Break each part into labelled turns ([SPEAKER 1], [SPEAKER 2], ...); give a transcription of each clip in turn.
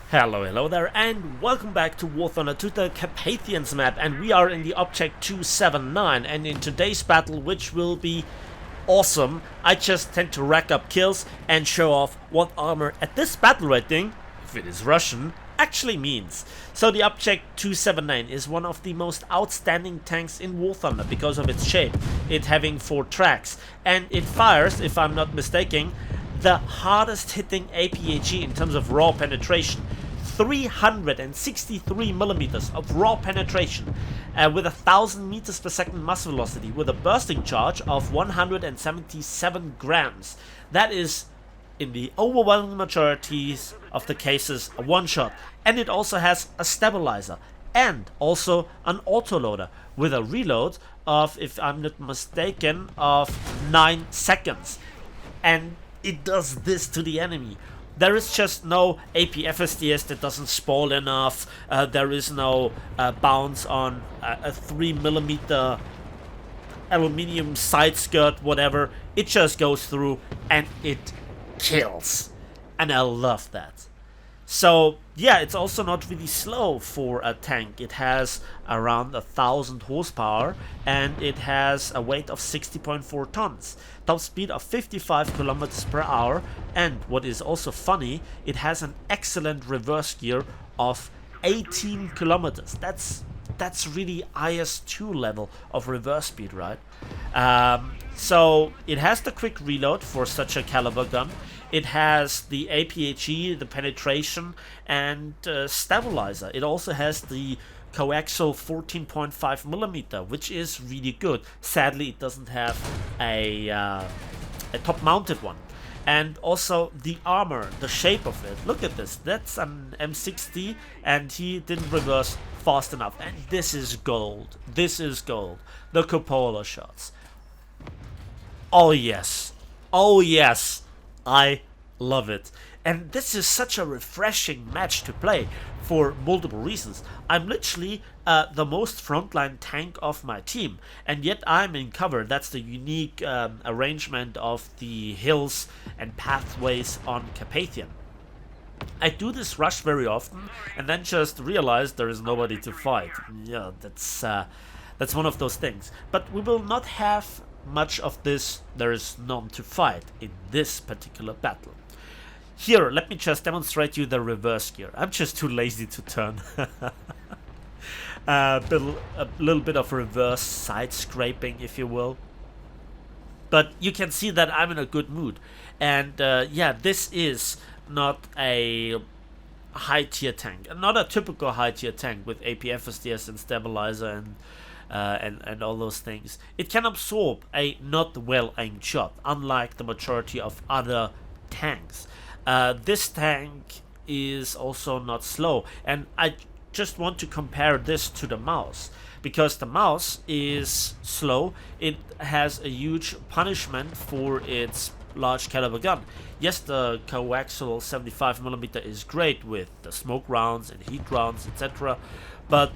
[SPEAKER 1] Hello there, and welcome back to War Thunder to the Carpathians map, and we are in the Object 279, and in today's battle, which will be awesome, I just tend to rack up kills and show off what armor at this battle rating, if it is Russian, actually means. So the Object 279 is one of the most outstanding tanks in War Thunder because of its shape, it having 4 tracks, and it fires, if I'm not mistaken, the hardest hitting APHE in terms of raw penetration. 363 millimeters of raw penetration with 1000 meters per second muzzle velocity with a bursting charge of 177 grams. That is, in the overwhelming majorities of the cases, a one shot. And it also has a stabilizer and also an autoloader with a reload of, if I'm not mistaken, of 9 seconds. And it does this to the enemy. There is just no AP FSDS that doesn't sprawl enough. There is no bounce on a 3mm aluminium side skirt, whatever. It just goes through and it kills. And I love that. So yeah, it's also not really slow for a tank. It has around 1000 horsepower and it has a weight of 60.4 tons. Top speed of 55 kilometers per hour, and what is also funny, it has an excellent reverse gear of 18 kilometers. That's really IS-2 level of reverse speed, right? So it has the quick reload for such a caliber gun. It has the APHE, the penetration, and stabilizer. It also has the coaxial 14.5mm, which is really good. Sadly, it doesn't have a top-mounted one. And also the armor, the shape of it. Look at this. That's an M60, and he didn't reverse fast enough. And this is gold. This is gold. The cupola shots. Oh yes. Oh yes. I love it. And this is such a refreshing match to play for multiple reasons. I'm literally the most frontline tank of my team, and yet I'm in cover. That's the unique arrangement of the hills and pathways on Carpathian. I do this rush very often and then just realize there is nobody to fight. Yeah, that's one of those things. But we will not have much of this. There is none to fight in this particular battle. Here, let me just demonstrate you the reverse gear. I'm just too lazy to turn. A little bit of reverse side scraping, if you will. But you can see that I'm in a good mood. And yeah, this is not a high tier tank. Not a typical high tier tank with AP FSDS and stabilizer and all those things. It can absorb a not well aimed shot, unlike the majority of other tanks. This tank is also not slow, and I just want to compare this to the mouse, because the mouse is slow. It has a huge punishment for its large caliber gun. Yes, the coaxial 75mm is great with the smoke rounds and heat rounds, etc., but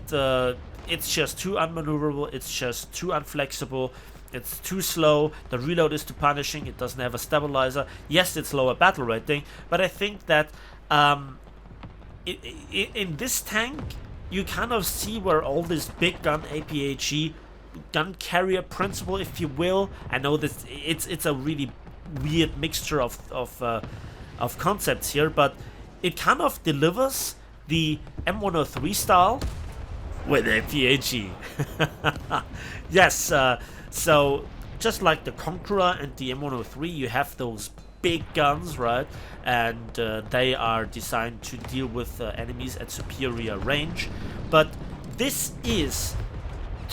[SPEAKER 1] it's just too unmaneuverable, it's just too unflexible, it's too slow, the reload is too punishing, it doesn't have a stabilizer. Yes, it's lower battle rating, but I think that in this tank, you kind of see where all this big gun APHE gun carrier principle, if you will. I know that it's a really weird mixture of concepts here, but it kind of delivers the M103 style with APHE. Yes, so just like the Conqueror and the M103, you have those big guns, right? And they are designed to deal with enemies at superior range. But this is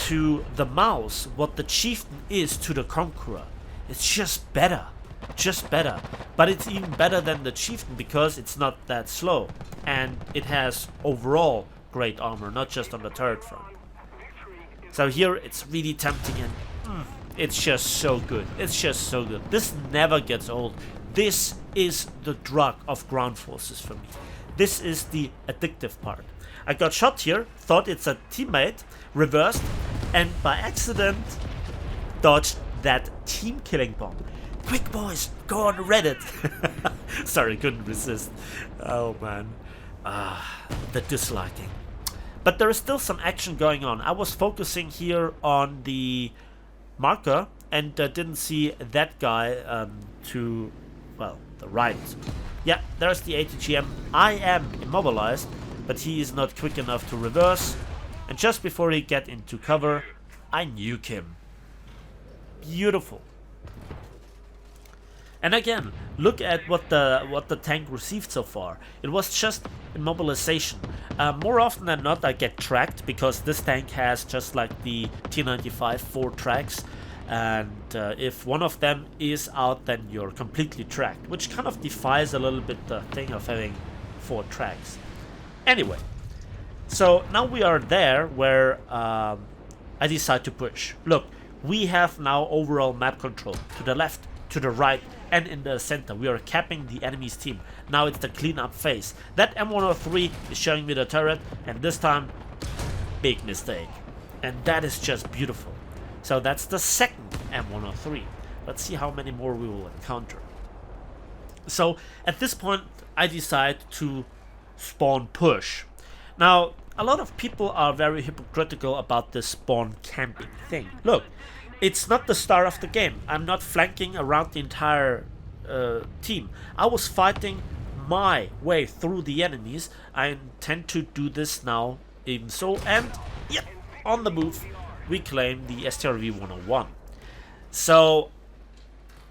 [SPEAKER 1] to the mouse what the Chieftain is to the Conqueror. It's just better. Just better. But it's even better than the Chieftain because it's not that slow. And it has overall great armor, not just on the turret front. So here it's really tempting, and it's just so good. It's just so good. This never gets old. This is the drug of ground forces for me. This is the addictive part. I got shot here, thought it's a teammate, reversed, and by accident dodged that team killing bomb. Quick boys, go on Reddit. Sorry, couldn't resist. Oh man. The disliking. But there is still some action going on. I was focusing here on the marker and didn't see that guy to, well, the right. Yeah, there's the ATGM. I am immobilized, but he is not quick enough to reverse. And just before he get into cover, I nuke him. Beautiful. And again, look at what the tank received so far. It was just immobilization. More often than not, I get tracked because this tank has, just like the T95, 4 tracks. And if one of them is out, then you're completely tracked, which kind of defies a little bit the thing of having 4 tracks. Anyway, so now we are there where I decide to push. Look, we have now overall map control to the left, to the right, and in the center. We are capping the enemy's team. Now it's the cleanup phase. That M103 is showing me the turret, and this time, big mistake. And that is just beautiful. So that's the second M103. Let's see how many more we will encounter. So at this point, I decide to spawn push. Now, a lot of people are very hypocritical about this spawn camping thing. Look, it's not the start of the game. I'm not flanking around the entire team. I was fighting my way through the enemies. I intend to do this now even so. And, yep, on the move, we claim the STRV-101. So,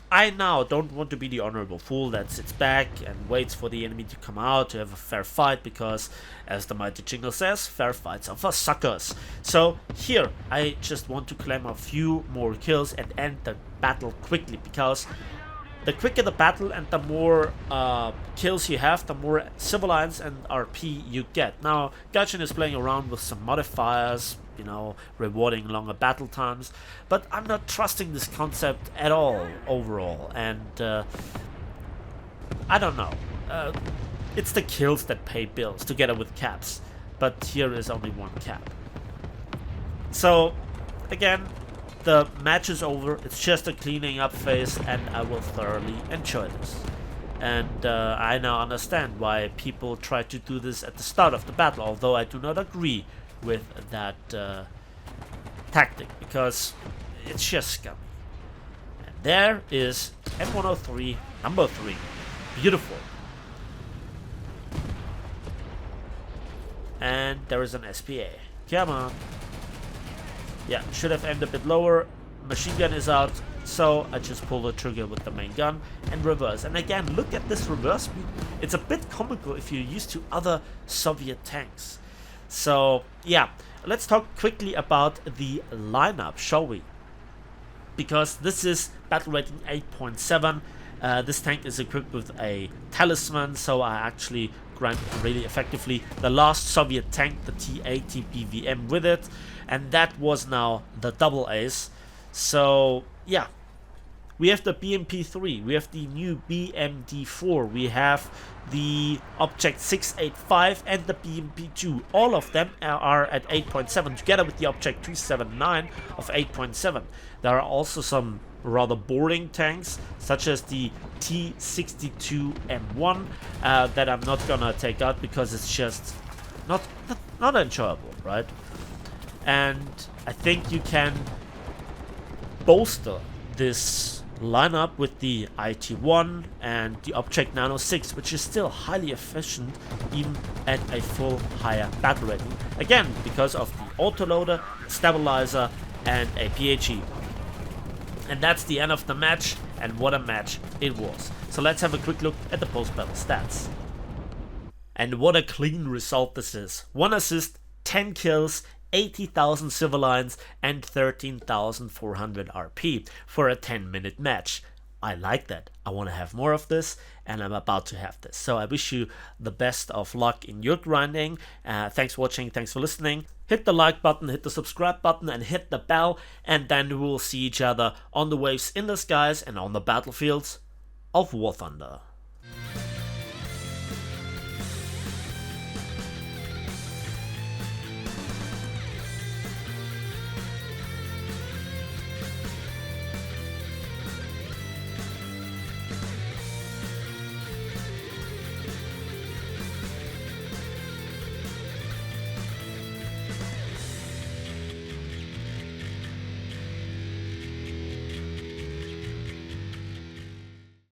[SPEAKER 1] I now don't want to be the honorable fool that sits back and waits for the enemy to come out to have a fair fight, because, as the mighty jingle says, fair fights are for suckers. So here, I just want to claim a few more kills and end the battle quickly, because the quicker the battle and the more kills you have, the more civilians and RP you get. Now, Gaijin is playing around with some modifiers, you know, rewarding longer battle times, but I'm not trusting this concept at all overall, and I don't know. It's the kills that pay bills together with caps, but here is only one cap. So again, the match is over. It's just a cleaning up phase, and I will thoroughly enjoy this. And I now understand why people try to do this at the start of the battle, although I do not agree with that tactic, because it's just scummy. And there is M103 number 3. Beautiful. And there is an SPA. Come on. Yeah, should have aimed a bit lower. Machine gun is out, so I just pull the trigger with the main gun and reverse. And again, look at this reverse speed. It's a bit comical if you're used to other Soviet tanks. So yeah, let's talk quickly about the lineup, shall we? Because this is battle rating 8.7. This tank is equipped with a talisman, so I actually grind really effectively the last Soviet tank, the T-80 BVM, with it, and that was now the double ace. So yeah, we have the BMP-3, we have the new BMD-4, we have the Object 685 and the BMP-2. All of them are at 8.7, together with the Object 279 of 8.7. There are also some rather boring tanks, such as the T62M1, that I'm not gonna take out because it's just not enjoyable, right? And I think you can bolster this lineup with the IT1 and the Object Nano 6, which is still highly efficient even at a full higher battle rating. Again, because of the autoloader, stabilizer, and a PHE. And that's the end of the match, and what a match it was. So let's have a quick look at the post-battle stats. And what a clean result this is. 1 assist, 10 kills, 80,000 civilians and 13,400 RP for a 10-minute match. I like that. I want to have more of this, and I'm about to have this. So I wish you the best of luck in your grinding. Thanks for watching, thanks for listening. Hit the like button, hit the subscribe button, and hit the bell, and then we will see each other on the waves in the skies and on the battlefields of War Thunder.